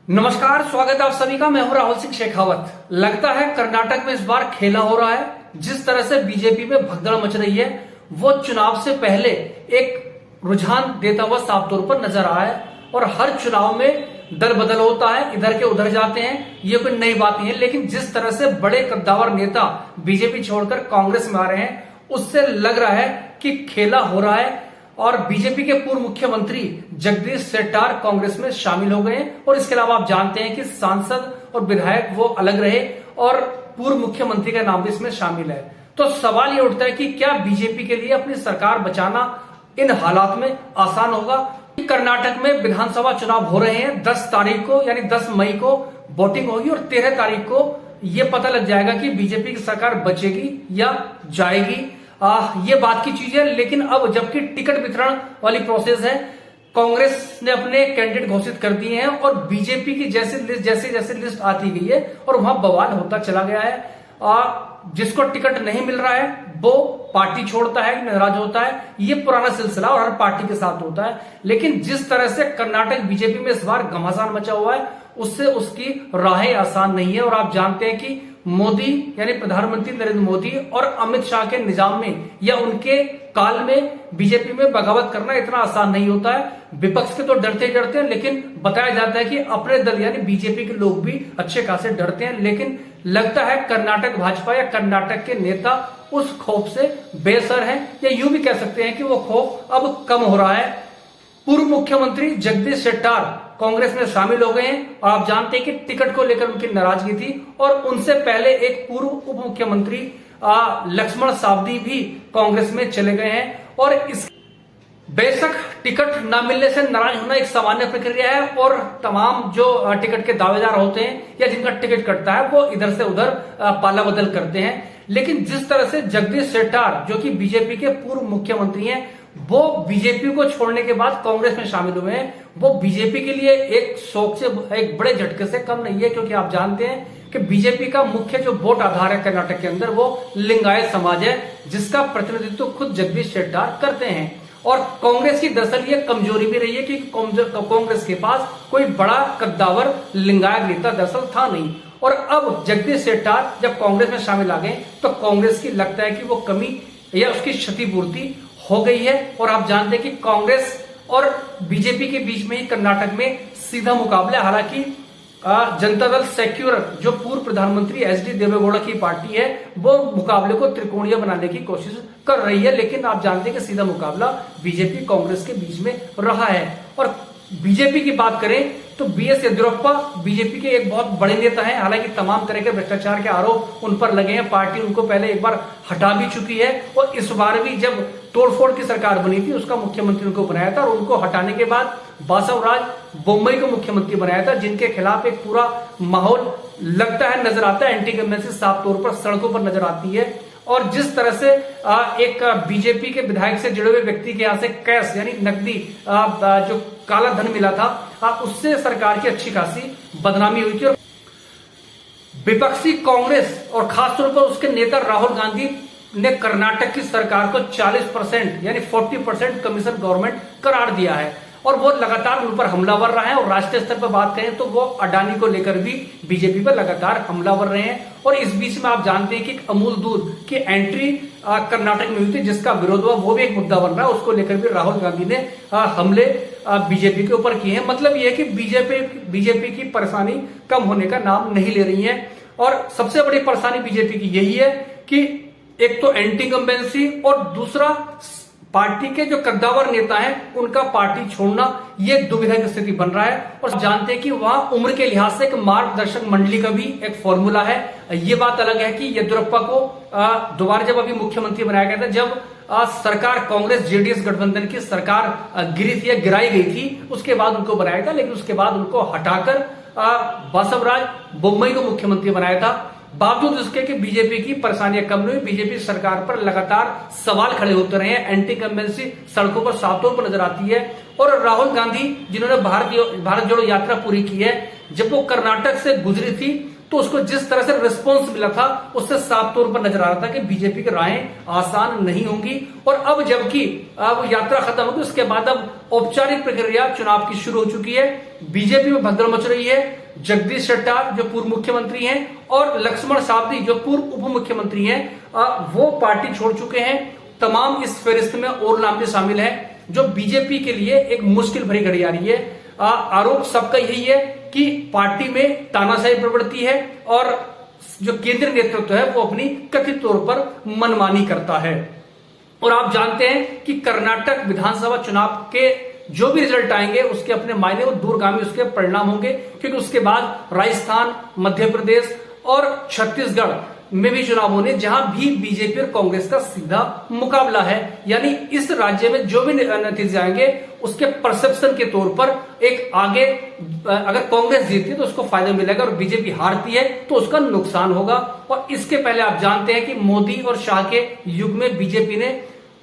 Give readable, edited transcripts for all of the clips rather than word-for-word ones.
नमस्कार, स्वागत है आप सभी का। मैं हूं राहुल सिंह शेखावत। लगता है कर्नाटक में इस बार खेला हो रहा है। जिस तरह से बीजेपी में भगदड़ मच रही है वो चुनाव से पहले एक रुझान देता हुआ साफ तौर पर नजर आ रहा है। और हर चुनाव में दल बदल होता है, इधर के उधर जाते हैं, ये कोई नई बात नहीं है। लेकिन जिस तरह से बड़े कद्दावर नेता बीजेपी छोड़कर कांग्रेस में आ रहे हैं उससे लग रहा है कि खेला हो रहा है। और बीजेपी के पूर्व मुख्यमंत्री जगदीश शेट्टार कांग्रेस में शामिल हो गए हैं। और इसके अलावा आप जानते हैं कि सांसद और विधायक वो अलग रहे और पूर्व मुख्यमंत्री का नाम भी इसमें शामिल है। तो सवाल ये उठता है कि क्या बीजेपी के लिए अपनी सरकार बचाना इन हालात में आसान होगा। कर्नाटक में विधानसभा चुनाव हो रहे हैं। 10 तारीख को यानी 10 मई को वोटिंग होगी और 13 तारीख को यह पता लग जाएगा कि बीजेपी की सरकार बचेगी या जाएगी। ये बात की चीज है। लेकिन अब जबकि टिकट वितरण वाली प्रोसेस है, कांग्रेस ने अपने कैंडिडेट घोषित कर दिए हैं और बीजेपी की जैसे लिस्ट आती गई है और वहां बवाल होता चला गया है। जिसको टिकट नहीं मिल रहा है वो पार्टी छोड़ता है, नाराज होता है। ये पुराना सिलसिला और हर पार्टी के साथ होता है। लेकिन जिस तरह से कर्नाटक बीजेपी में इस बार घमासान मचा हुआ है उससे उसकी राहें आसान नहीं है। और आप जानते हैं कि मोदी यानी प्रधानमंत्री नरेंद्र मोदी और अमित शाह के निजाम में या उनके काल में बीजेपी में बगावत करना इतना आसान नहीं होता है। विपक्ष के तो डरते ही डरते हैं, लेकिन बताया जाता है कि अपने दल यानी बीजेपी के लोग भी अच्छे खासे डरते हैं। लेकिन लगता है कर्नाटक भाजपा या कर्नाटक के नेता उस खौफ से बेसर हैं, या यूं भी कह सकते हैं कि वो खौफ अब कम हो रहा है। पूर्व मुख्यमंत्री जगदीश शेट्टार कांग्रेस में शामिल हो गए हैं और आप जानते हैं कि टिकट को लेकर उनकी नाराजगी थी। और उनसे पहले एक पूर्व उप मुख्यमंत्री लक्ष्मण सावदी भी कांग्रेस में चले गए हैं। और इस बेशक टिकट न मिलने से नाराज होना एक सामान्य प्रक्रिया है और तमाम जो टिकट के दावेदार होते हैं या जिनका टिकट कटता है वो इधर से उधर पाला बदल करते हैं। लेकिन जिस तरह से जगदीश शेट्टार जो कि बीजेपी के पूर्व मुख्यमंत्री हैं वो बीजेपी को छोड़ने के बाद कांग्रेस में शामिल हुए हैं, वो बीजेपी के लिए एक शौक से एक बड़े झटके से कम नहीं है। क्योंकि आप जानते हैं कि बीजेपी का मुख्य जो वोट आधार है कर्नाटक के अंदर वो लिंगायत समाज है, जिसका प्रतिनिधित्व खुद जगदीश शेट्टार करते हैं। और कांग्रेस की दरअसल ये कमजोरी भी रही है कि कांग्रेस के पास कोई बड़ा कद्दावर लिंगायत नेता दरअसल था नहीं। और अब जगदीश शेट्टार जब कांग्रेस में शामिल आ गए तो कांग्रेस की लगता है कि वो कमी या उसकी क्षतिपूर्ति हो गई है। और आप जानते हैं कि कांग्रेस और बीजेपी के बीच में ही कर्नाटक में सीधा मुकाबला है। हालांकि जनता दल सेक्युलर जो पूर्व प्रधानमंत्री एचडी देवेगौड़ा की पार्टी है वो मुकाबले को त्रिकोणीय बनाने की कोशिश कर रही है। लेकिन आप जानते हैं कि सीधा मुकाबला बीजेपी कांग्रेस के बीच में रहा है। और बीजेपी की बात करें तो बीएस येदियुरप्पा बीजेपी के एक बहुत बड़े नेता हैं। हालांकि तमाम तरह के भ्रष्टाचार के आरोप उन पर लगे हैं। पार्टी उनको पहले एक बार हटा भी चुकी है और इस बार भी जब तोड़फोड़ की सरकार बनी थी उसका मुख्यमंत्री उनको बनाया था। और उनको हटाने के बाद बासवराज बोम्मई को मुख्यमंत्री बनाया था, जिनके खिलाफ एक पूरा माहौल लगता है नजर आता है। एंटी इनकम्बेंसी साफ तौर पर सड़कों पर नजर आती है। और जिस तरह से एक बीजेपी के विधायक से जुड़े हुए व्यक्ति के यहां से कैश यानी नकदी जो काला धन मिला था उससे सरकार की अच्छी खासी बदनामी हुई थी। और विपक्षी कांग्रेस और खासतौर पर उसके नेता राहुल गांधी ने कर्नाटक की सरकार को 40% यानी 40% कमीशन गवर्नमेंट करार दिया है और वो लगातार उन पर हमलावर रहा है। और राष्ट्रीय स्तर पर बात करें तो वो अडानी को लेकर भी बीजेपी पर लगातार हमलावर रहे हैं। और इस बीच में आप जानते हैं कि अमूल दूध की एंट्री कर्नाटक में हुई थी जिसका विरोध हुआ, वो भी एक मुद्दा बन रहा है। उसको लेकर भी राहुल गांधी ने हमले बीजेपी के ऊपर किए हैं। मतलब ये है कि बीजेपी की परेशानी कम होने का नाम नहीं ले रही है। और सबसे बड़ी परेशानी बीजेपी की यही है कि एक तो एंटी इनकम्बेंसी और दूसरा पार्टी के जो कद्दावर नेता हैं उनका पार्टी छोड़ना, ये दुविधा की स्थिति बन रहा है। और जानते हैं कि वहां उम्र के लिहाज से एक मार्गदर्शक मंडली का भी एक फॉर्मूला है। ये बात अलग है कि येदियुरप्पा को दोबारा जब अभी मुख्यमंत्री बनाया गया था, जब सरकार कांग्रेस जेडीएस गठबंधन की सरकार गिरी थी या गिराई गई थी, उसके बाद उनको बनाया था। लेकिन उसके बाद उनको हटाकर बासवराज बोम्मई को मुख्यमंत्री बनाया था। बावजूद इसके कि बीजेपी की परेशानियां कम नहीं हुई, बीजेपी सरकार पर लगातार सवाल खड़े होते रहे हैं। एंटी इनकम्बेंसी सड़कों पर साफ तौर पर नजर आती है। और राहुल गांधी जिन्होंने भारत जोड़ो यात्रा पूरी की है, जब वो कर्नाटक से गुजरी थी तो उसको जिस तरह से रिस्पॉन्स मिला था उससे साफ तौर पर नजर आ रहा था कि बीजेपी की राहें आसान नहीं होंगी। और अब जबकि अब यात्रा खत्म होगी, उसके बाद अब औपचारिक प्रक्रिया चुनाव की शुरू हो चुकी है। बीजेपी में भगदड़ मच रही है। जगदीश शेट्टार जो पूर्व मुख्यमंत्री हैं और लक्ष्मण सावदी जो पूर्व उप मुख्यमंत्री हैं, वो पार्टी छोड़ चुके हैं। तमाम इस फहरिस्त में और नाम भी शामिल है, जो बीजेपी के लिए एक मुश्किल भरी घड़ी आ रही है। आरोप सबका यही है कि पार्टी में तानाशाही प्रवृत्ति है और जो केंद्रीय नेतृत्व है वो अपनी कथित तौर पर मनमानी करता है। और आप जानते हैं कि कर्नाटक विधानसभा चुनाव के जो भी रिजल्ट आएंगे उसके अपने मायने और दूरगामी उसके परिणाम होंगे, क्योंकि उसके बाद राजस्थान, मध्य प्रदेश और छत्तीसगढ़ में भी चुनाव होने, जहां भी बीजेपी और कांग्रेस का सीधा मुकाबला है। यानी इस राज्य में जो भी नतीजे आएंगे उसके परसेप्शन के तौर पर एक आगे अगर कांग्रेस जीतती है तो उसको फायदा मिलेगा और बीजेपी हारती है तो उसका नुकसान होगा। और इसके पहले आप जानते हैं कि मोदी और शाह के युग में बीजेपी ने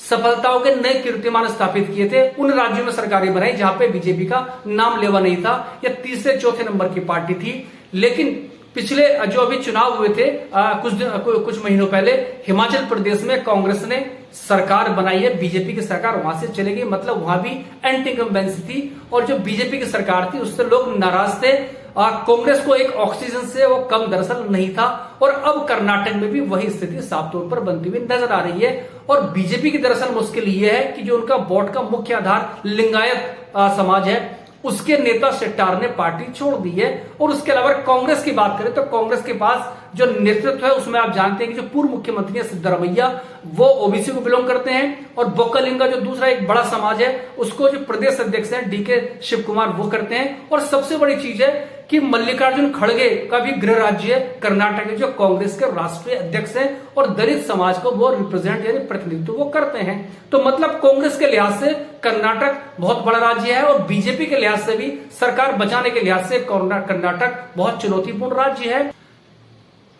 सफलताओं के नए कीर्तिमान स्थापित किए थे। उन राज्यों में सरकारें बनाई जहां पे बीजेपी का नाम लेवा नहीं था, या तीसरे चौथे नंबर की पार्टी थी। लेकिन पिछले जो अभी चुनाव हुए थे कुछ महीनों पहले, हिमाचल प्रदेश में कांग्रेस ने सरकार बनाई है, बीजेपी की सरकार वहां से चली गई। मतलब वहां भी एंटी इनकम्बेंसी थी और जो बीजेपी की सरकार थी उससे लोग नाराज थे। कांग्रेस को एक ऑक्सीजन से वो कम दरअसल नहीं था। और अब कर्नाटक में भी वही स्थिति साफ तौर पर बनती हुई नजर आ रही है। और बीजेपी की दरअसल मुश्किल ये है कि जो उनका वोट का मुख्य आधार लिंगायत समाज है, उसके नेता शेट्टार ने पार्टी छोड़ दी है। और उसके अलावा कांग्रेस की बात करें तो कांग्रेस के पास जो नेतृत्व है उसमें आप जानते हैं कि जो पूर्व मुख्यमंत्री है सिद्धरमैया, वो ओबीसी को बिलोंग करते हैं। और बोक्कालिंगा जो दूसरा एक बड़ा समाज है, उसको जो प्रदेश अध्यक्ष हैं डीके शिव कुमार वो करते हैं। और सबसे बड़ी चीज है कि मल्लिकार्जुन खड़गे का भी गृह राज्य है कर्नाटक के, जो कांग्रेस के राष्ट्रीय अध्यक्ष हैं और दलित समाज को वो रिप्रेजेंट यानी प्रतिनिधित्व वो करते हैं। तो मतलब कांग्रेस के लिहाज से कर्नाटक बहुत बड़ा राज्य है और बीजेपी के लिहाज से भी, सरकार बचाने के लिहाज से कर्नाटक बहुत चुनौतीपूर्ण राज्य है।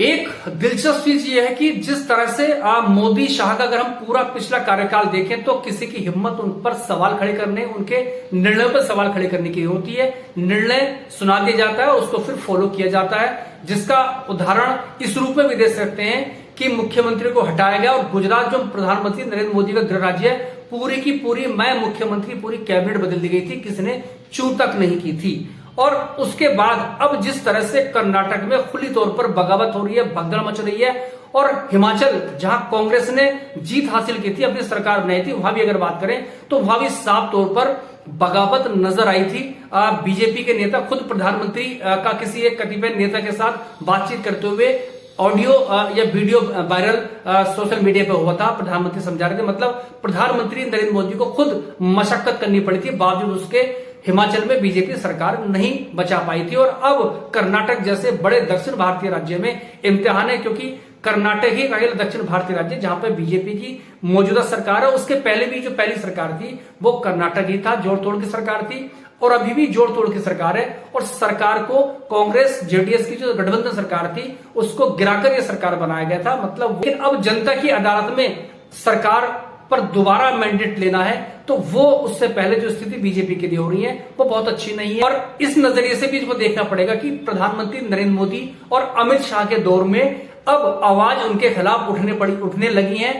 एक दिलचस्प चीज यह है कि जिस तरह से मोदी शाह का अगर हम पूरा पिछला कार्यकाल देखें तो किसी की हिम्मत उन पर सवाल खड़े करने, उनके निर्णयों पर सवाल खड़े करने की होती है। निर्णय सुना दिया जाता है, उसको फिर फॉलो किया जाता है, जिसका उदाहरण इस रूप में भी दे सकते हैं कि मुख्यमंत्री को हटाया गया और गुजरात जो प्रधानमंत्री नरेंद्र मोदी का गृह राज्य है, पूरी की पूरी मैं मुख्यमंत्री पूरी कैबिनेट बदल दी गई थी, किसी ने चू तक नहीं की थी। और उसके बाद अब जिस तरह से कर्नाटक में खुली तौर पर बगावत हो रही है, भगदड़ मच रही है। और हिमाचल जहां कांग्रेस ने जीत हासिल की थी, अपनी सरकार बनाई थी, वहां भी अगर बात करें तो वहां भी साफ तौर पर बगावत नजर आई थी। बीजेपी के नेता खुद प्रधानमंत्री का किसी एक कतिपय नेता के साथ बातचीत करते हुए ऑडियो या वीडियो वायरल सोशल मीडिया पे हुआ था। प्रधानमंत्री समझा रहे थे, मतलब प्रधानमंत्री नरेंद्र मोदी को खुद मशक्कत करनी पड़ी थी, बावजूद उसके हिमाचल में बीजेपी सरकार नहीं बचा पाई थी। और अब कर्नाटक जैसे बड़े दक्षिण भारतीय राज्य में इम्तिहान है, क्योंकि कर्नाटक ही अकेला दक्षिण भारतीय राज्य जहां पर बीजेपी की मौजूदा सरकार है। उसके पहले भी जो पहली सरकार थी वो कर्नाटक ही था, जोड़ तोड़ की सरकार थी और अभी भी जोड़ तोड़ की सरकार है। और सरकार को कांग्रेस जेडीएस की जो गठबंधन सरकार थी उसको गिराकर यह सरकार बनाया गया था। मतलब लेकिन अब जनता की अदालत में सरकार पर दोबारा मैंडेट लेना है तो वो उससे पहले जो स्थिति बीजेपी के लिए हो रही है वो बहुत अच्छी नहीं है। और इस नजरिए से भी इसको देखना पड़ेगा कि प्रधानमंत्री नरेंद्र मोदी और अमित शाह के दौर में अब आवाज उनके खिलाफ उठने लगी है,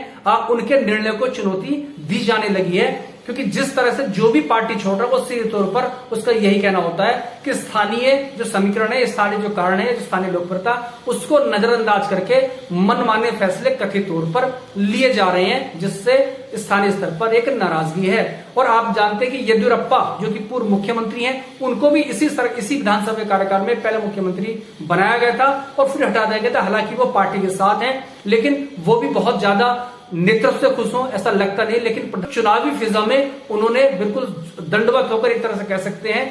उनके निर्णय को चुनौती दी जाने लगी है। क्योंकि जिस तरह से जो भी पार्टी छोड़ रहा है वो सीधे तौर पर उसका यही कहना होता है कि स्थानीय जो समीकरण है, स्थानीय जो कारण है, जो स्थानीय लोकप्रियता, उसको नजरअंदाज करके मनमाने फैसले कथित तौर पर लिए जा रहे हैं, जिससे स्थानीय स्तर पर एक नाराजगी है। और आप जानते हैं कि येदियुरप्पा जो कि पूर्व मुख्यमंत्री हैं, उनको भी इसी विधानसभा कार्यकाल में पहले मुख्यमंत्री बनाया गया था और फिर हटा दिया गया था। हालांकि वो पार्टी के साथ हैं, लेकिन वो भी बहुत ज्यादा नेतृत्व से खुश हो ऐसा लगता नहीं। लेकिन चुनावी फिजा में उन्होंने बिल्कुल दंडवत होकर, एक तरह से कह सकते हैं,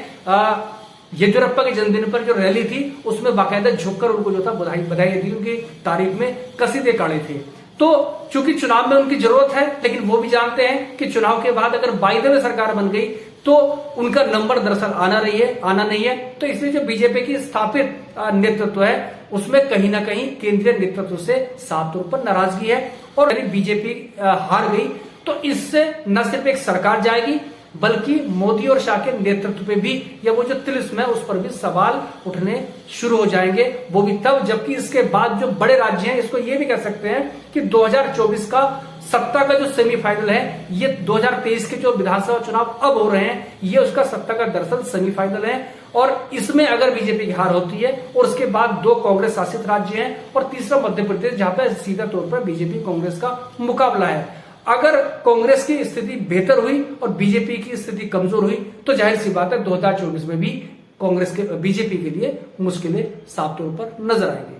येदियुरप्पा के जन्मदिन पर जो रैली थी उसमें बाकायदा झुककर उनको जो था बधाई दी, उनकी तारीफ में कसीदे काढ़े थे। तो चूंकि चुनाव में उनकी जरूरत है, लेकिन वो भी जानते हैं कि चुनाव के बाद अगर बाइदे में सरकार बन गई तो उनका नंबर दरअसल आना नहीं है। तो इसलिए जो बीजेपी की स्थापित नेतृत्व है उसमें कहीं ना कहीं केंद्रीय नेतृत्व से साफ तौर पर नाराजगी है। और यदि बीजेपी हार गई तो इससे न सिर्फ एक सरकार जाएगी, बल्कि मोदी और शाह के नेतृत्व पे भी या वो जो तिलिस्म है उस पर भी सवाल उठने शुरू हो जाएंगे, वो भी तब जबकि इसके बाद जो बड़े राज्य हैं, इसको ये भी कह सकते हैं कि 2024 का सत्ता का जो सेमीफाइनल है, ये 2023 के जो विधानसभा चुनाव अब हो रहे हैं, ये उसका सत्ता का दरअसल सेमीफाइनल है। और इसमें अगर बीजेपी की हार होती है और उसके बाद 2 कांग्रेस शासित राज्य हैं और तीसरा मध्य प्रदेश, जहां पर सीधा तौर पर बीजेपी कांग्रेस का मुकाबला है। अगर कांग्रेस की स्थिति बेहतर हुई और बीजेपी की स्थिति कमजोर हुई तो जाहिर सी बात है 2024 में भी कांग्रेस के बीजेपी के लिए मुश्किलें साफ तौर पर नजर आएंगी।